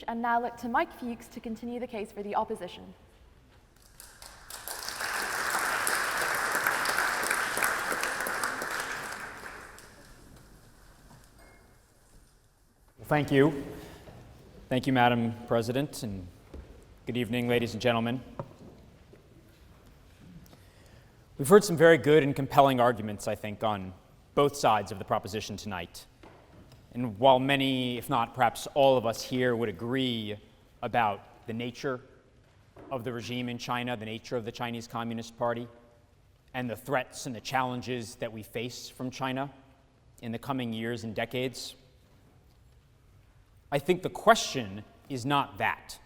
and now look to Mike Fuchs to continue the case for the opposition. Thank you. Thank you, Madam President, and good evening, ladies and gentlemen. We've heard some very good and compelling arguments, I think, on both sides of the proposition tonight. And while many, if not perhaps all of us here, would agree about the nature of the regime in China, the nature of the Chinese Communist Party, and the threats and the challenges that we face from China in the coming years and decades, I think the question is not that.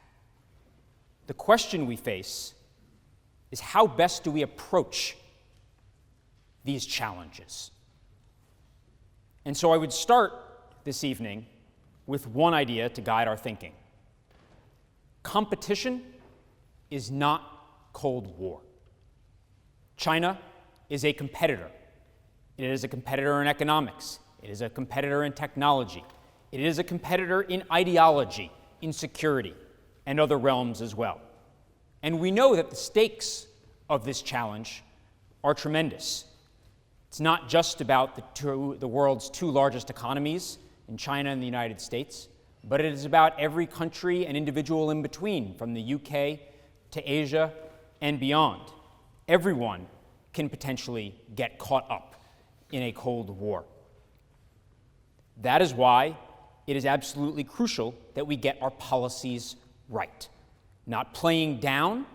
The question we face is how best do we approach these challenges? And so I would start this evening with one idea to guide our thinking. Competition is not Cold War. China is a competitor. It is a competitor in economics. It is a competitor in technology. It is a competitor in ideology, in security, and other realms as well. And we know that the stakes of this challenge are tremendous. It's not just about the world's two largest economies, in China and the United States, but it is about every country and individual in between, from the UK to Asia and beyond. Everyone can potentially get caught up in a Cold War. That is why it is absolutely crucial that we get our policies right. Not playing down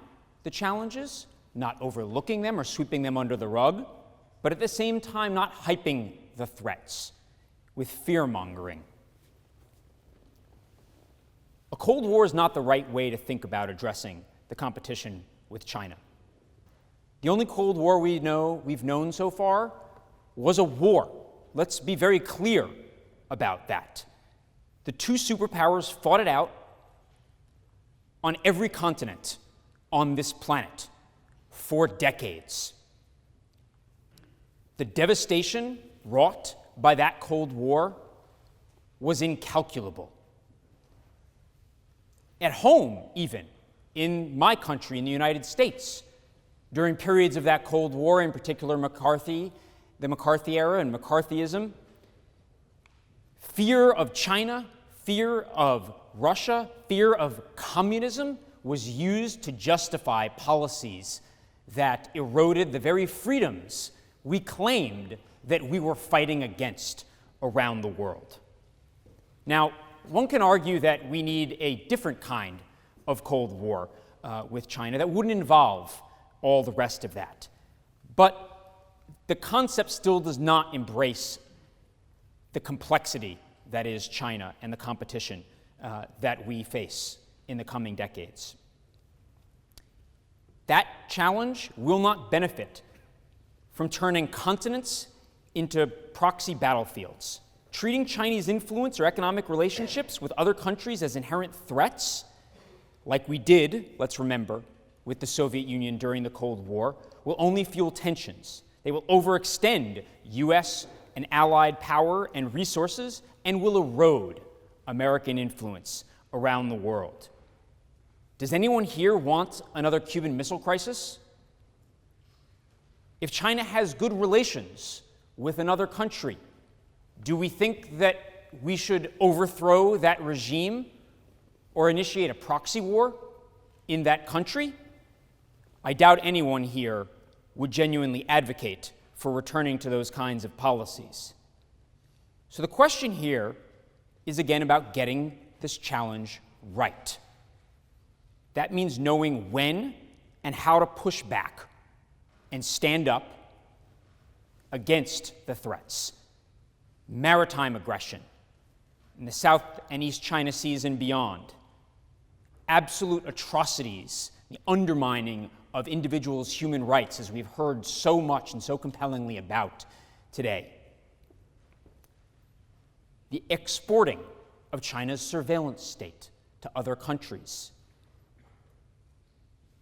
the challenges, not overlooking them or sweeping them under the rug, but at the same time not hyping the threats with fear-mongering. A Cold War is not the right way to think about addressing the competition with China. The only Cold War we've known so far was a war. Let's be very clear about that. The two superpowers fought it out on every continent on this planet for decades. The devastation wrought by that Cold War was incalculable. At home, even, in my country, in the United States, during periods of that Cold War, in particular the McCarthy era and McCarthyism, fear of China, fear of Russia, fear of communism was used to justify policies that eroded the very freedoms we claimed that we were fighting against around the world. Now, one can argue that we need a different kind of Cold War with China that wouldn't involve all the rest of that. But the concept still does not embrace the complexity that is China and the competition that we face in the coming decades. That challenge will not benefit from turning continents into proxy battlefields. Treating Chinese influence or economic relationships with other countries as inherent threats, like we did, let's remember, with the Soviet Union during the Cold War, will only fuel tensions. They will overextend U.S. and allied power and resources and will erode American influence around the world. Does anyone here want another Cuban Missile Crisis? If China has good relations with another country, do we think that we should overthrow that regime or initiate a proxy war in that country? I doubt anyone here would genuinely advocate for returning to those kinds of policies. So the question here is again about getting this challenge right. That means knowing when and how to push back and stand up against the threats. Maritime aggression in the South and East China Seas and beyond. Absolute atrocities, the undermining of individuals' human rights, as we've heard so much and so compellingly about today. The exporting of China's surveillance state to other countries.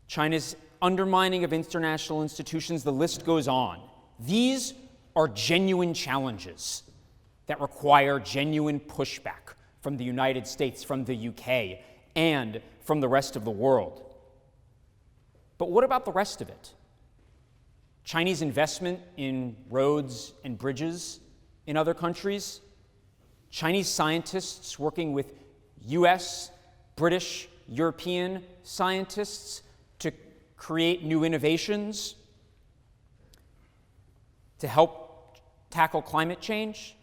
China's undermining of international institutions, the list goes on. These are genuine challenges that require genuine pushback from the United States, from the UK, and from the rest of the world. But what about the rest of it? Chinese investment in roads and bridges in other countries? Chinese scientists working with US, British, European scientists to create new innovations to help tackle climate change,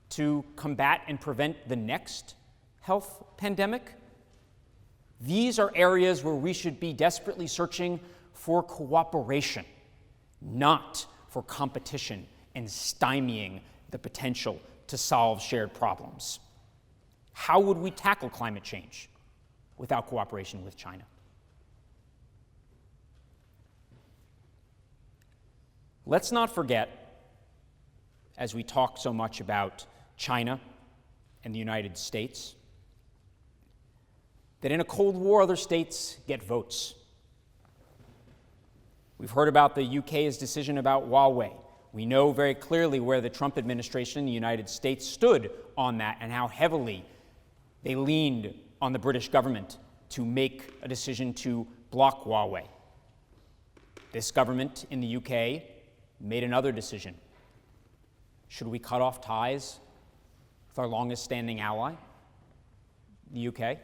to combat and prevent the next health pandemic? These are areas where we should be desperately searching for cooperation, not for competition and stymieing the potential to solve shared problems. How would we tackle climate change without cooperation with China? Let's not forget, as we talk so much about China and the United States, that in a Cold War, other states get votes. We've heard about the UK's decision about Huawei. We know very clearly where the Trump administration in the United States stood on that and how heavily they leaned on the British government to make a decision to block Huawei. This government in the UK made another decision. Should we cut off ties with our longest standing ally, the UK?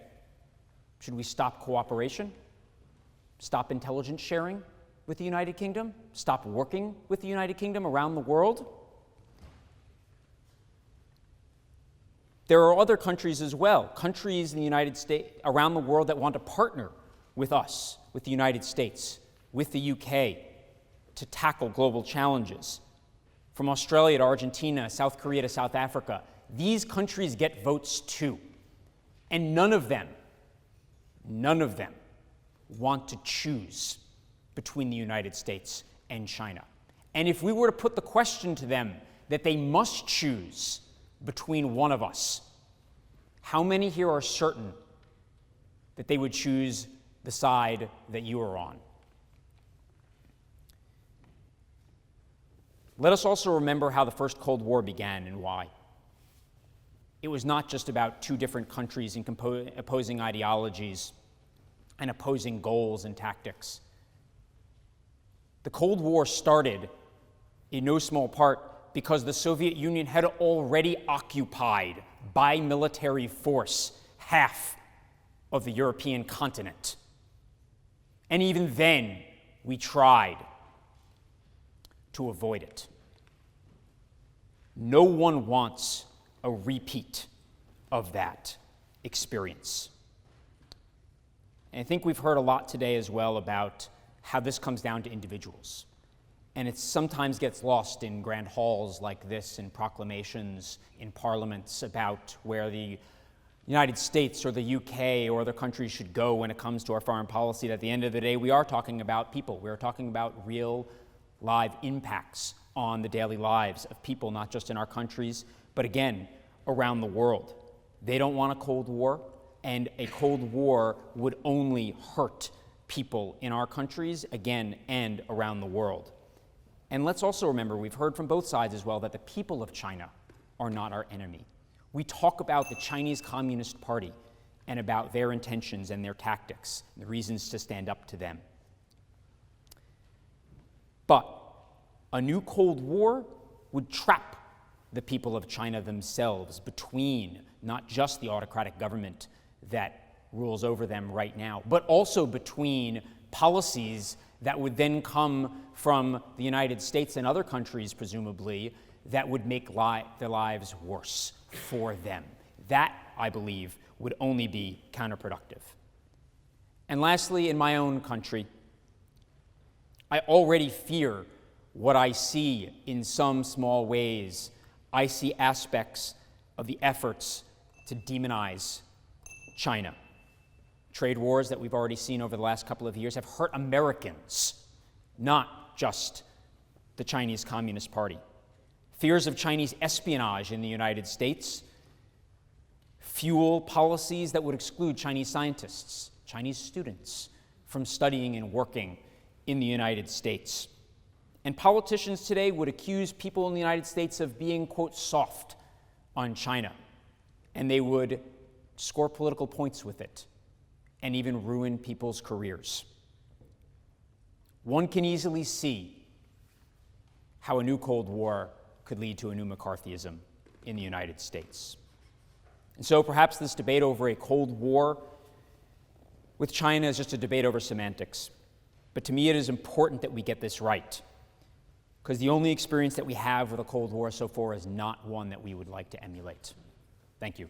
Should we stop cooperation? Stop intelligence sharing with the United Kingdom? Stop working with the United Kingdom around the world? There are other countries as well, countries in the United States, around the world that want to partner with us, with the United States, with the UK, to tackle global challenges. From Australia to Argentina, South Korea to South Africa, these countries get votes too. And none of them want to choose between the United States and China. And if we were to put the question to them that they must choose between one of us, how many here are certain that they would choose the side that you are on? Let us also remember how the First Cold War began and why. It was not just about two different countries and opposing ideologies and opposing goals and tactics. The Cold War started in no small part because the Soviet Union had already occupied by military force half of the European continent. And even then, we tried to avoid it. No one wants a repeat of that experience. And I think we've heard a lot today as well about how this comes down to individuals. And it sometimes gets lost in grand halls like this and proclamations in parliaments about where the United States or the UK or other countries should go when it comes to our foreign policy. And at the end of the day, we are talking about people. We are talking about real live impacts on the daily lives of people, not just in our countries, but again, around the world. They don't want a Cold War, and a Cold War would only hurt people in our countries, again, and around the world. And let's also remember, we've heard from both sides as well, that the people of China are not our enemy. We talk about the Chinese Communist Party and about their intentions and their tactics, and the reasons to stand up to them. But a new Cold War would trap the people of China themselves between not just the autocratic government that rules over them right now, but also between policies that would then come from the United States and other countries, presumably, that would make their lives worse for them. That, I believe, would only be counterproductive. And lastly, in my own country, I already fear what I see in some small ways. I see aspects of the efforts to demonize China. Trade wars that we've already seen over the last couple of years have hurt Americans, not just the Chinese Communist Party. Fears of Chinese espionage in the United States fuel policies that would exclude Chinese scientists, Chinese students from studying and working in the United States. And politicians today would accuse people in the United States of being, quote, soft on China. And they would score political points with it, and even ruin people's careers. One can easily see how a new Cold War could lead to a new McCarthyism in the United States. And so perhaps this debate over a Cold War with China is just a debate over semantics. But to me, it is important that we get this right, because the only experience that we have with a Cold War so far is not one that we would like to emulate. Thank you.